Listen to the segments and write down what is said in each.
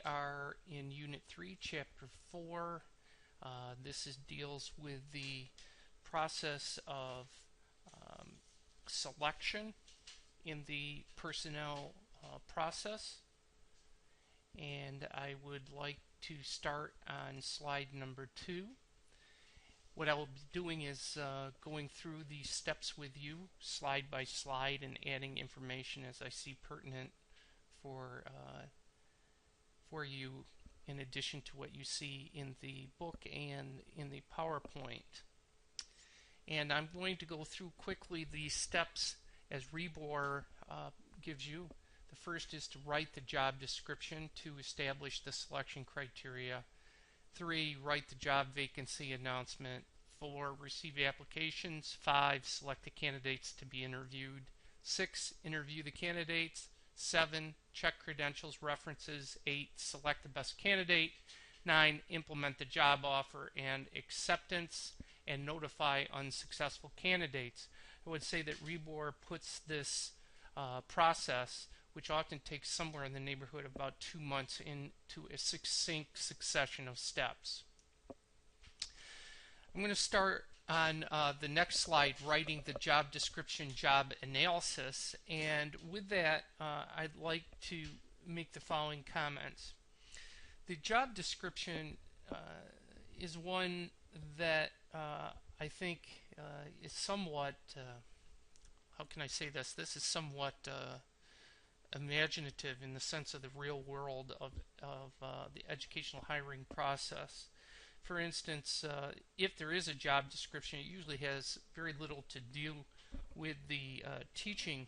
are in Unit 3, Chapter 4. This deals with the process of selection in the personnel process. And I would like to start on slide number 2. What I will be doing is going through these steps with you, slide by slide, and adding information as I see pertinent for you, in addition to what you see in the book and in the PowerPoint. And I'm going to go through quickly these steps as Rebor gives you. The first is to write the job description. 2, establish the selection criteria. 3, write the job vacancy announcement. 4, receive applications. 5, select the candidates to be interviewed. 6, interview the candidates. 7, check credentials, references. 8, select the best candidate. 9, implement the job offer and acceptance, and notify unsuccessful candidates. I would say that Rebor puts this process, which often takes somewhere in the neighborhood of about 2 months, into a succinct succession of steps. I'm going to start on the next slide, writing the job description, job analysis, and with that I'd like to make the following comments. The job description is one that I think is somewhat, how can I say this? This is somewhat imaginative in the sense of the real world of the educational hiring process. For instance, if there is a job description, it usually has very little to do with the teaching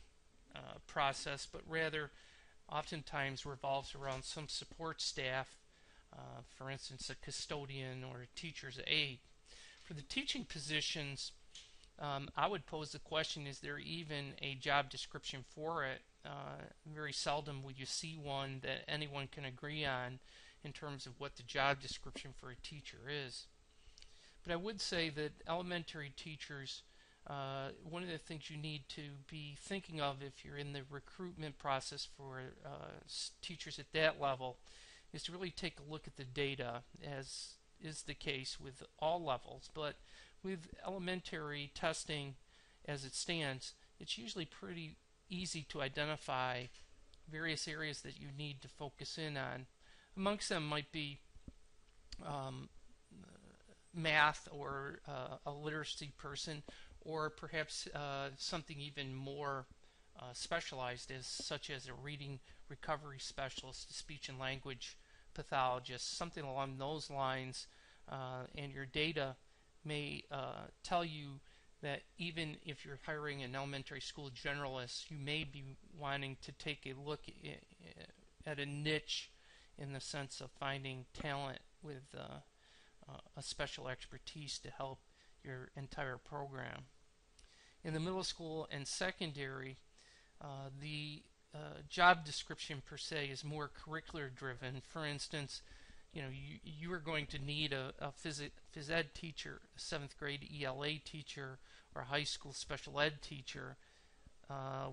process, but rather oftentimes revolves around some support staff, for instance, a custodian or a teacher's aide. For the teaching positions, I would pose the question, is there even a job description for it? Very seldom would you see one that anyone can agree on in terms of what the job description for a teacher is. But I would say that elementary teachers, one of the things you need to be thinking of if you're in the recruitment process for teachers at that level is to really take a look at the data, as is the case with all levels. But with elementary testing as it stands, it's usually pretty easy to identify various areas that you need to focus in on. Amongst them might be math, or a literacy person, or perhaps something even more specialized, such as a reading recovery specialist, a speech and language pathologist, something along those lines. And your data may tell you that even if you're hiring an elementary school generalist, you may be wanting to take a look at a niche in the sense of finding talent with a special expertise to help your entire program. In the middle school and secondary, the job description per se is more curricular driven. For instance, you are going to need a phys ed teacher, a 7th grade ELA teacher, or a high school special ed teacher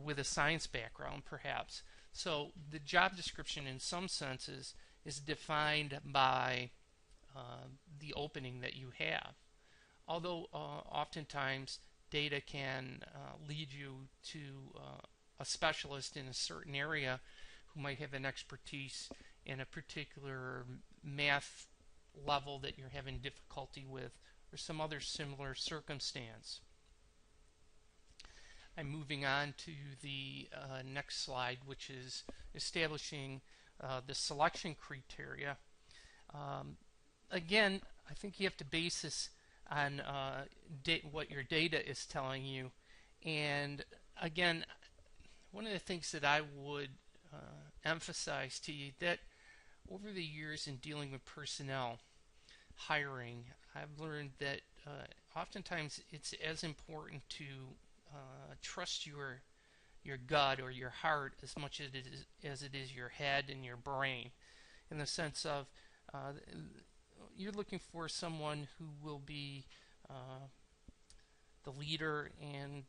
with a science background, perhaps. So the job description, in some senses, is defined by the opening that you have. Although oftentimes data can lead you to a specialist in a certain area who might have an expertise in a particular math level that you're having difficulty with, or some other similar circumstance. I'm moving on to the next slide, which is establishing the selection criteria. Again, I think you have to base this on what your data is telling you. And again, one of the things that I would emphasize to you, that over the years in dealing with personnel hiring, I've learned that oftentimes it's as important to trust your gut or your heart as much as it is your head and your brain, in the sense of you're looking for someone who will be the leader and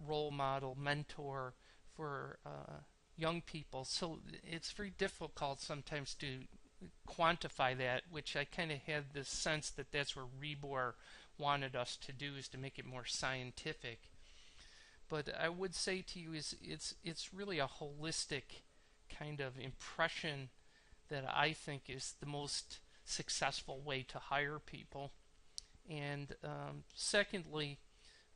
role model, mentor for young people. So it's very difficult sometimes to quantify that, which I kind of had the sense that that's where Rebor wanted us to do, is to make it more scientific. But I would say to you is it's really a holistic kind of impression that I think is the most successful way to hire people. And secondly,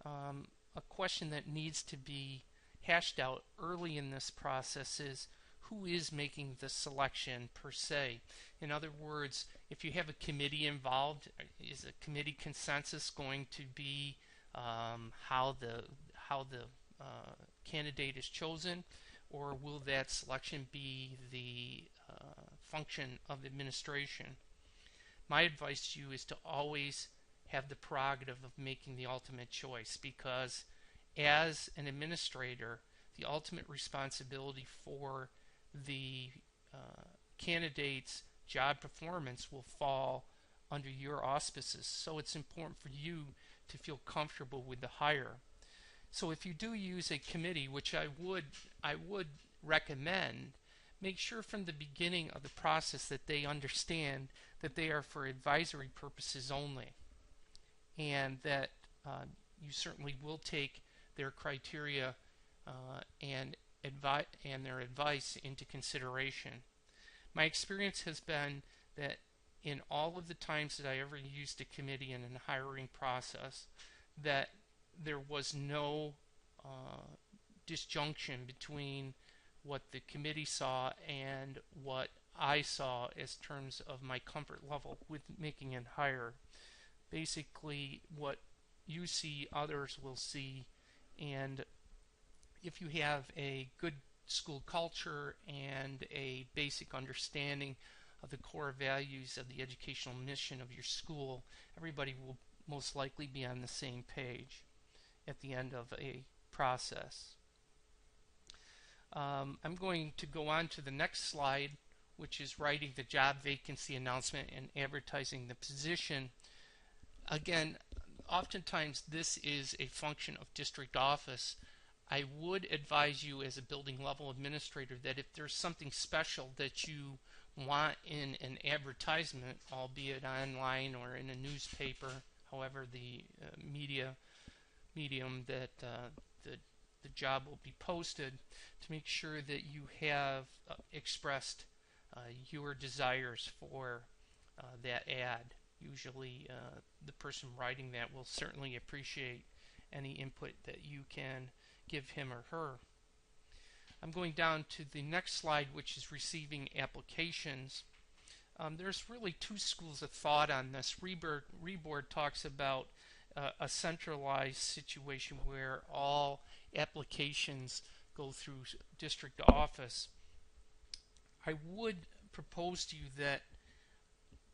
a question that needs to be hashed out early in this process is who is making the selection per se. In other words, if you have a committee involved, is a committee consensus going to be how the candidate is chosen, or will that selection be the function of administration? My advice to you is to always have the prerogative of making the ultimate choice, because as an administrator, the ultimate responsibility for the candidate's job performance will fall under your auspices. So it's important for you to feel comfortable with the hire. So if you do use a committee, which I would recommend, make sure from the beginning of the process that they understand that they are for advisory purposes only, and that you certainly will take their criteria and their advice into consideration. My experience has been that in all of the times that I ever used a committee in a hiring process, that there was no disjunction between what the committee saw and what I saw as terms of my comfort level with making a hire. Basically, what you see, others will see, and if you have a good school culture and a basic understanding of the core values of the educational mission of your school, everybody will most likely be on the same page at the end of a process. I'm going to go on to the next slide, which is writing the job vacancy announcement and advertising the position. Again, oftentimes this is a function of district office. I would advise you as a building level administrator that if there's something special that you want in an advertisement, albeit online or in a newspaper, however the medium that the job will be posted, to make sure that you have expressed your desires for that ad. Usually the person writing that will certainly appreciate any input that you can give him or her. I'm going down to the next slide, which is receiving applications. There's really two schools of thought on this. Rebor talks about a centralized situation where all applications go through district office. I would propose to you that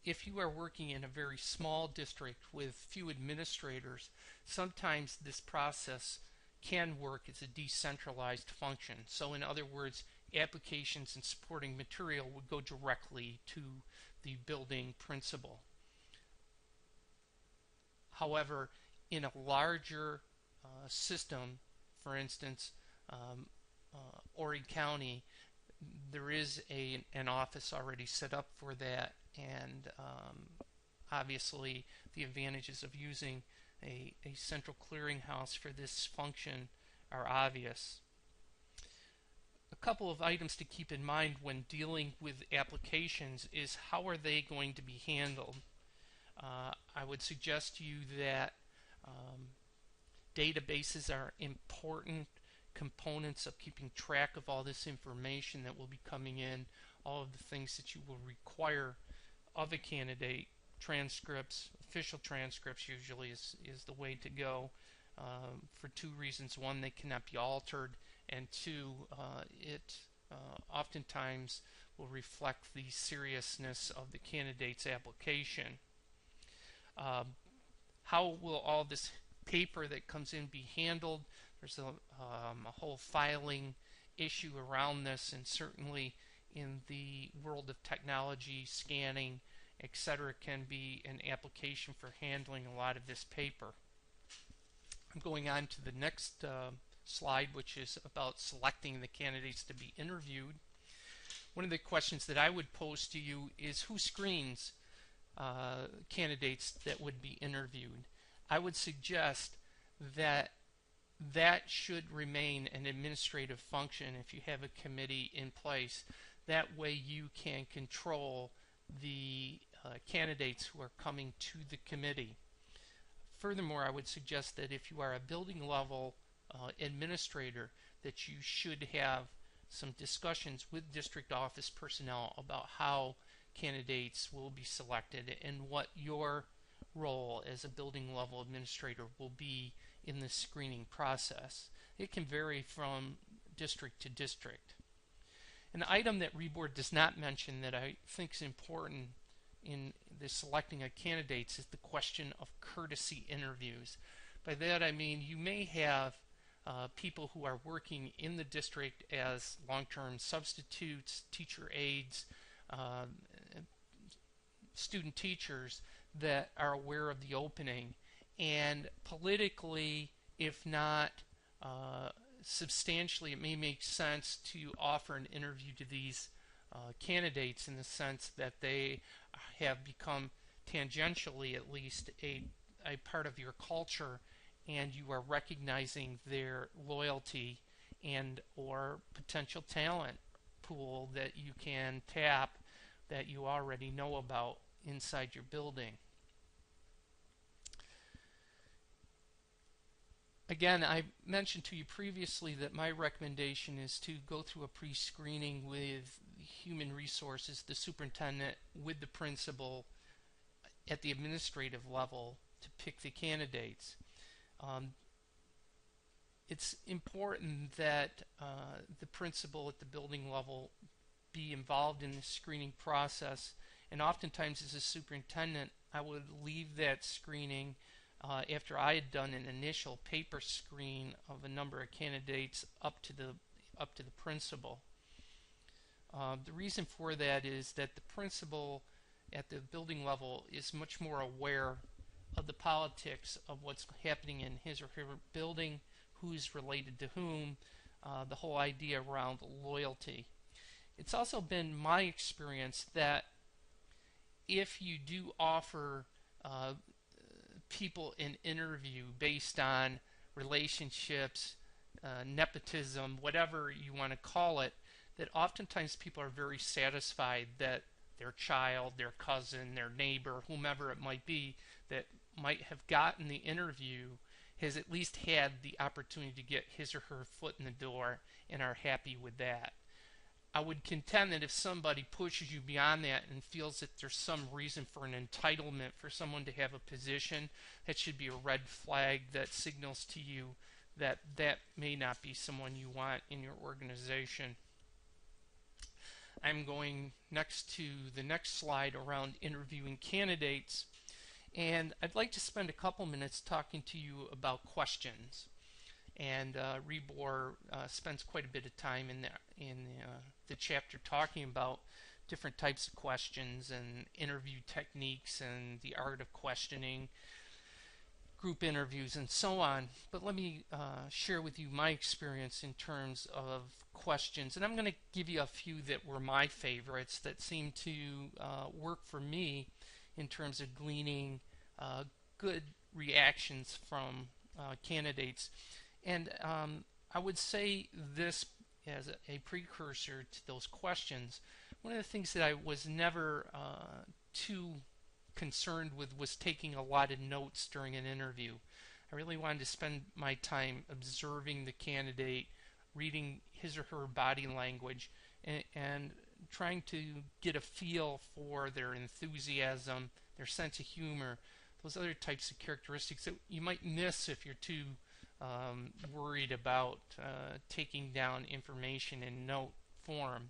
if you are working in a very small district with few administrators, sometimes this process can work as a decentralized function. So in other words, applications and supporting material would go directly to the building principal. However, in a larger system, for instance, Horry County, there is an office already set up for that, and obviously the advantages of using a central clearinghouse for this function are obvious. A couple of items to keep in mind when dealing with applications is how are they going to be handled. I would suggest to you that databases are important components of keeping track of all this information that will be coming in, all of the things that you will require of a candidate. Transcripts, official transcripts usually is the way to go for two reasons. One, they cannot be altered, and two, it oftentimes will reflect the seriousness of the candidate's application. How will all this paper that comes in be handled? There's a whole filing issue around this, and certainly in the world of technology, scanning, etc., can be an application for handling a lot of this paper. I'm going on to the next slide, which is about selecting the candidates to be interviewed. One of the questions that I would pose to you is who screens candidates that would be interviewed? I would suggest that that should remain an administrative function if you have a committee in place. That way you can control the candidates who are coming to the committee. Furthermore, I would suggest that if you are a building level administrator, that you should have some discussions with district office personnel about how candidates will be selected and what your role as a building level administrator will be in the screening process. It can vary from district to district. An item that REBORD does not mention that I think is important in the selecting of candidates is the question of courtesy interviews. By that I mean you may have people who are working in the district as long-term substitutes, teacher aides, student teachers that are aware of the opening, and politically, if not substantially, it may make sense to offer an interview to these candidates in the sense that they have become tangentially at least a part of your culture, and you are recognizing their loyalty and or potential talent pool that you can tap that you already know about inside your building. Again, I mentioned to you previously that my recommendation is to go through a pre-screening with human resources, the superintendent, with the principal at the administrative level to pick the candidates. It's important that the principal at the building level be involved in the screening process, and oftentimes as a superintendent I would leave that screening after I had done an initial paper screen of a number of candidates up to the principal. The reason for that is that the principal at the building level is much more aware of the politics of what's happening in his or her building, who's related to whom, the whole idea around loyalty. It's also been my experience that if you do offer people an interview based on relationships, nepotism, whatever you want to call it, that oftentimes people are very satisfied that their child, their cousin, their neighbor, whomever it might be that might have gotten the interview has at least had the opportunity to get his or her foot in the door and are happy with that. I would contend that if somebody pushes you beyond that and feels that there's some reason for an entitlement for someone to have a position, that should be a red flag that signals to you that that may not be someone you want in your organization. I'm going next to the next slide around interviewing candidates, and I'd like to spend a couple minutes talking to you about questions. And REBOR spends quite a bit of time in the chapter talking about different types of questions and interview techniques and the art of questioning, group interviews, and so on. But let me share with you my experience in terms of questions. And I'm going to give you a few that were my favorites that seem to work for me in terms of gleaning good reactions from candidates. And I would say this as a precursor to those questions. One of the things that I was never too concerned with was taking a lot of notes during an interview. I really wanted to spend my time observing the candidate, reading his or her body language, and trying to get a feel for their enthusiasm, their sense of humor, those other types of characteristics that you might miss if you're too worried about taking down information in note form.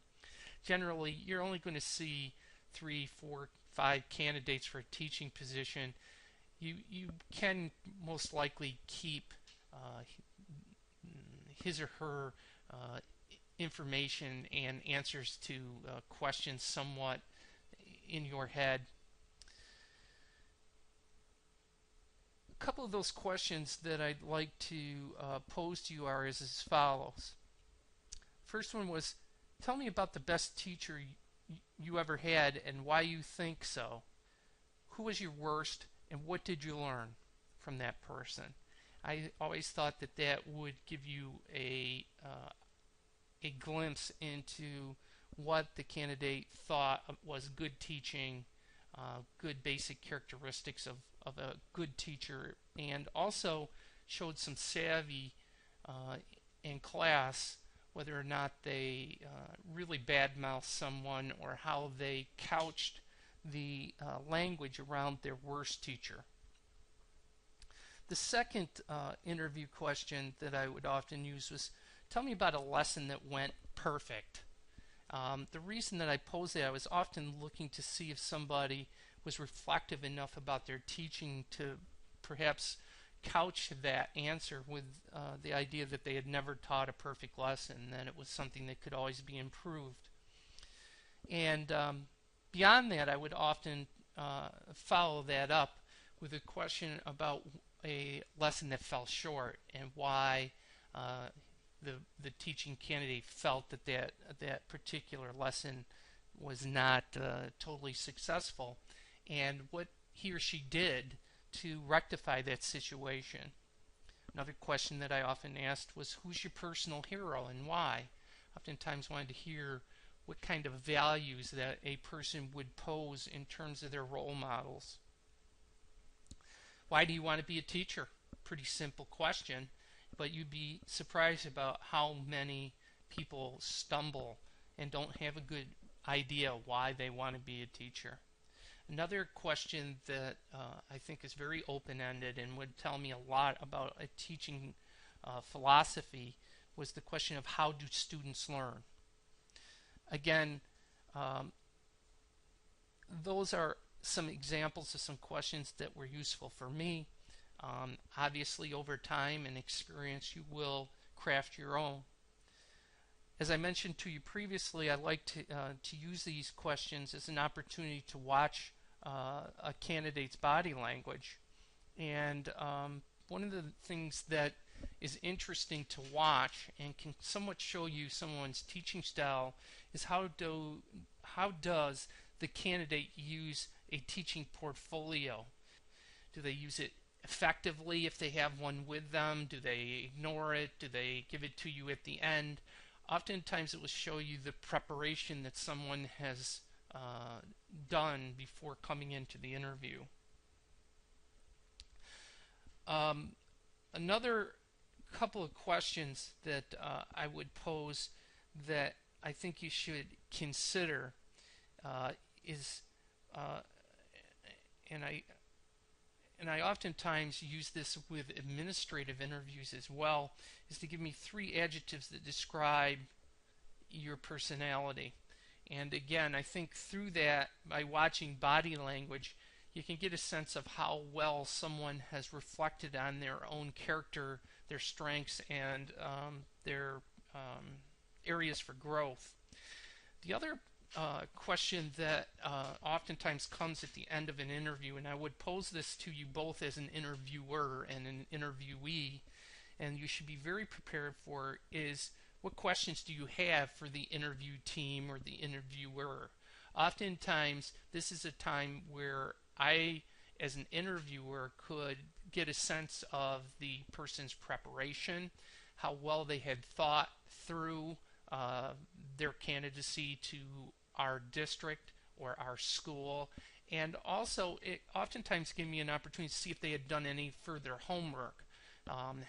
Generally, you're only going to see 3, 4, 5 candidates for a teaching position. You can most likely keep his or her information and answers to questions somewhat in your head. couple of those questions that I'd like to pose to you are as follows. First one was, tell me about the best teacher you ever had and why you think so. Who was your worst and what did you learn from that person? I always thought that that would give you a glimpse into what the candidate thought was good teaching, good basic characteristics of a good teacher, and also showed some savvy in class, whether or not they really badmouthed someone or how they couched the language around their worst teacher. The second interview question that I would often use was, tell me about a lesson that went perfect. The reason that I posed that, I was often looking to see if somebody was reflective enough about their teaching to perhaps couch that answer with the idea that they had never taught a perfect lesson, that it was something that could always be improved. And beyond that, I would often follow that up with a question about a lesson that fell short and why the teaching candidate felt that that particular lesson was not totally successful, and what he or she did to rectify that situation. Another question that I often asked was, who's your personal hero and why? Oftentimes wanted to hear what kind of values that a person would pose in terms of their role models. Why do you want to be a teacher? Pretty simple question, but you'd be surprised about how many people stumble and don't have a good idea why they want to be a teacher. Another question that I think is very open-ended and would tell me a lot about a teaching philosophy was the question of, how do students learn? Again, those are some examples of some questions that were useful for me. Obviously, over time and experience, you will craft your own. As I mentioned to you previously, I like to use these questions as an opportunity to watch a candidate's body language. And one of the things that is interesting to watch and can somewhat show you someone's teaching style is how does the candidate use a teaching portfolio? Do they use it effectively if they have one with them? Do they ignore it? Do they give it to you at the end? Oftentimes it will show you the preparation that someone has done before coming into the interview. Another couple of questions that I would pose that I think you should consider is, and I oftentimes use this with administrative interviews as well, is to give me 3 adjectives that describe your personality. And again, I think through that, by watching body language, you can get a sense of how well someone has reflected on their own character, their strengths, and their areas for growth. The other question that oftentimes comes at the end of an interview, and I would pose this to you both as an interviewer and an interviewee, and you should be very prepared for, is, what questions do you have for the interview team or the interviewer? Oftentimes, this is a time where I, as an interviewer, could get a sense of the person's preparation, how well they had thought through their candidacy to our district or our school, and also it oftentimes gave me an opportunity to see if they had done any further homework.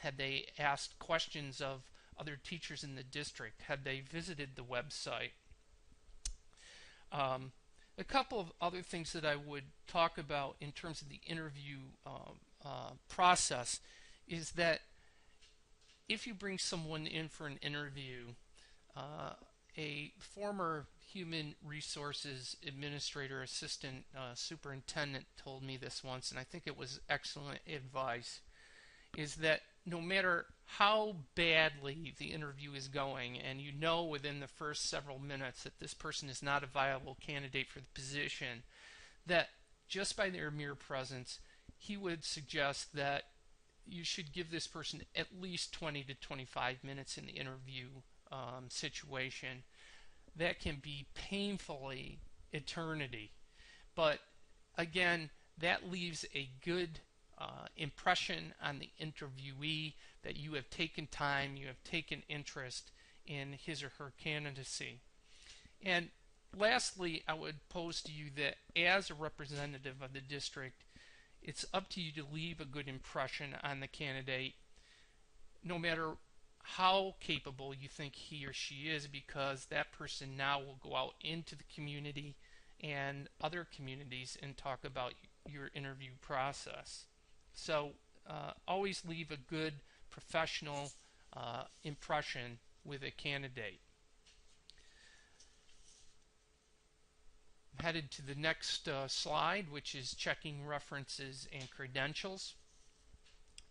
Had they asked questions of other teachers in the district? Had they visited the website? A couple of other things that I would talk about in terms of the interview process is that if you bring someone in for an interview, a former human resources administrator, assistant, superintendent told me this once, and I think it was excellent advice, is that no matter how badly the interview is going, and you know within the first several minutes that this person is not a viable candidate for the position, that just by their mere presence, he would suggest that you should give this person at least 20 to 25 minutes in the interview situation. That can be painfully eternity. But again, that leaves a good impression on the interviewee that you have taken time, you have taken interest in his or her candidacy. And lastly, I would pose to you that as a representative of the district, it's up to you to leave a good impression on the candidate, no matter how capable you think he or she is, because that person now will go out into the community and other communities and talk about your interview process. So always leave a good professional impression with a candidate. I'm headed to the next slide, which is checking references and credentials.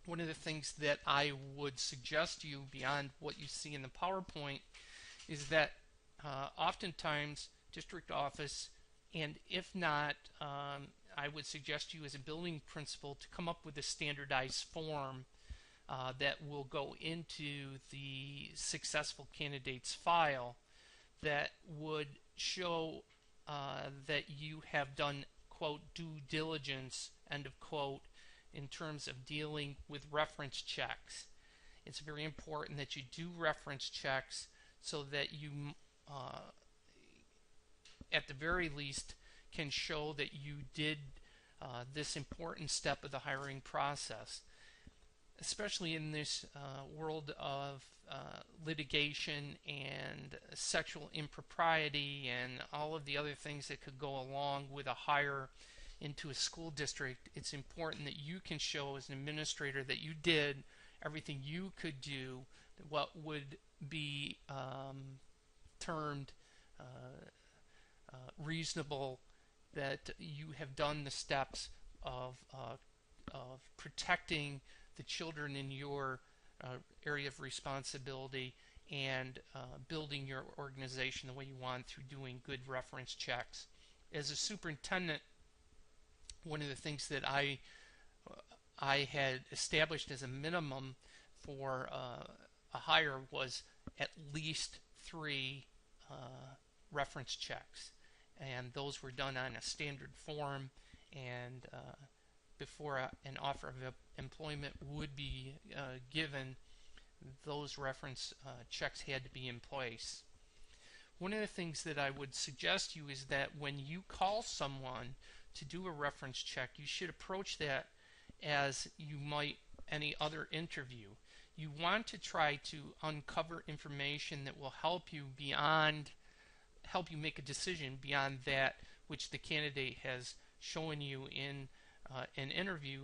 One of the things that I would suggest to you beyond what you see in the PowerPoint is that oftentimes district office, and if not, I would suggest you as a building principal to come up with a standardized form that will go into the successful candidate's file that would show that you have done, quote, due diligence, end of quote, in terms of dealing with reference checks. It's very important that you do reference checks so that you, at the very least, can show that you did this important step of the hiring process. Especially in this world of litigation and sexual impropriety and all of the other things that could go along with a hire into a school district, it's important that you can show as an administrator that you did everything you could do, what would be termed reasonable, that you have done the steps of protecting the children in your area of responsibility and building your organization the way you want through doing good reference checks. As a superintendent, one of the things that I had established as a minimum for a hire was at least 3 reference checks, and those were done on a standard form, and before an offer of employment would be given, those reference checks had to be in place. One of the things that I would suggest you is that when you call someone to do a reference check, you should approach that as you might any other interview. You want to try to uncover information that will help you make a decision beyond that which the candidate has shown you in an interview,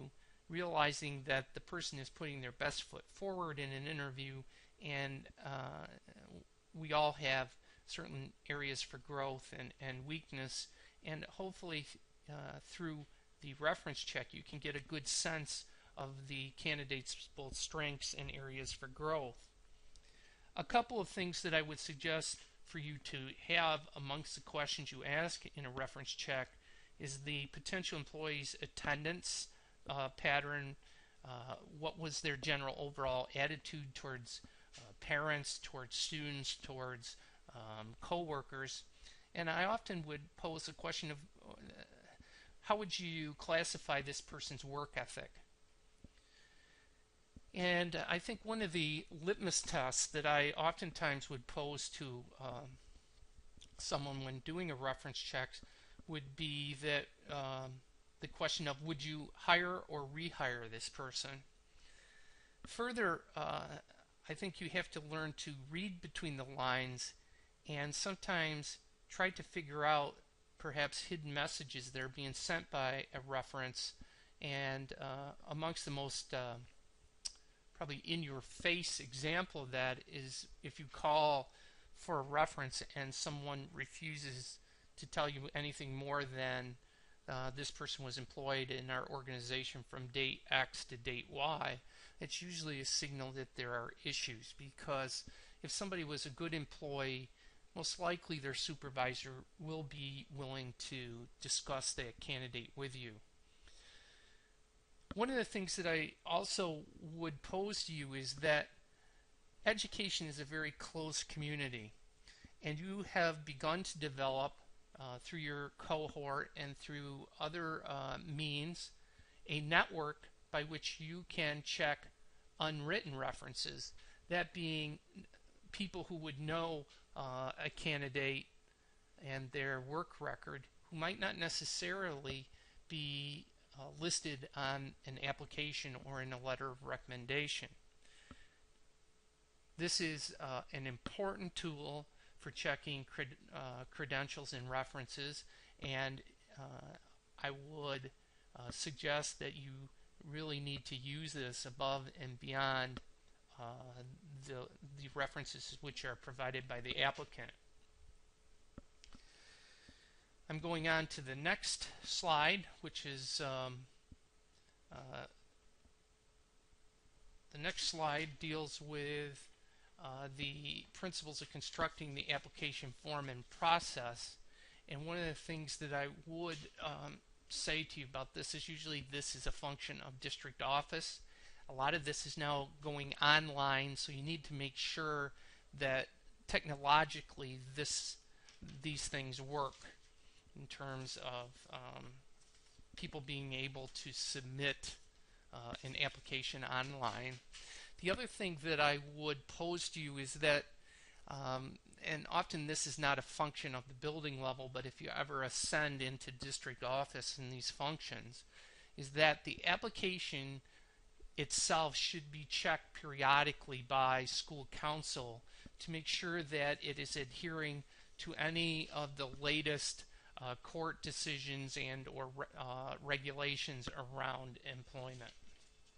realizing that the person is putting their best foot forward in an interview, and we all have certain areas for growth and weakness, and hopefully through the reference check you can get a good sense of the candidate's both strengths and areas for growth. A couple of things that I would suggest for you to have amongst the questions you ask in a reference check is the potential employee's attendance pattern, what was their general overall attitude towards parents, towards students, towards co-workers. And I often would pose a question of how would you classify this person's work ethic? And I think one of the litmus tests that I oftentimes would pose to someone when doing a reference check would be that the question of would you hire or rehire this person? Further, I think you have to learn to read between the lines and sometimes try to figure out perhaps hidden messages that are being sent by a reference. And amongst the most probably in-your-face example of that is if you call for a reference and someone refuses to tell you anything more than this person was employed in our organization from date X to date Y, it's usually a signal that there are issues, because if somebody was a good employee, most likely their supervisor will be willing to discuss that candidate with you. One of the things that I also would pose to you is that education is a very close community, and you have begun to develop through your cohort and through other means a network by which you can check unwritten references, that being people who would know a candidate and their work record who might not necessarily be listed on an application or in a letter of recommendation. This is an important tool for checking credentials and references, and I would suggest that you really need to use this above and beyond the references which are provided by the applicant. I'm going on to the next slide, which is the next slide deals with the principles of constructing the application form and process. And one of the things that I would say to you about this is usually this is a function of district office. A lot of this is now going online, so you need to make sure that technologically these things work in terms of people being able to submit an application online. The other thing that I would pose to you is that, and often this is not a function of the building level, but if you ever ascend into district office in these functions, is that the application itself should be checked periodically by school council to make sure that it is adhering to any of the latest court decisions and or regulations around employment.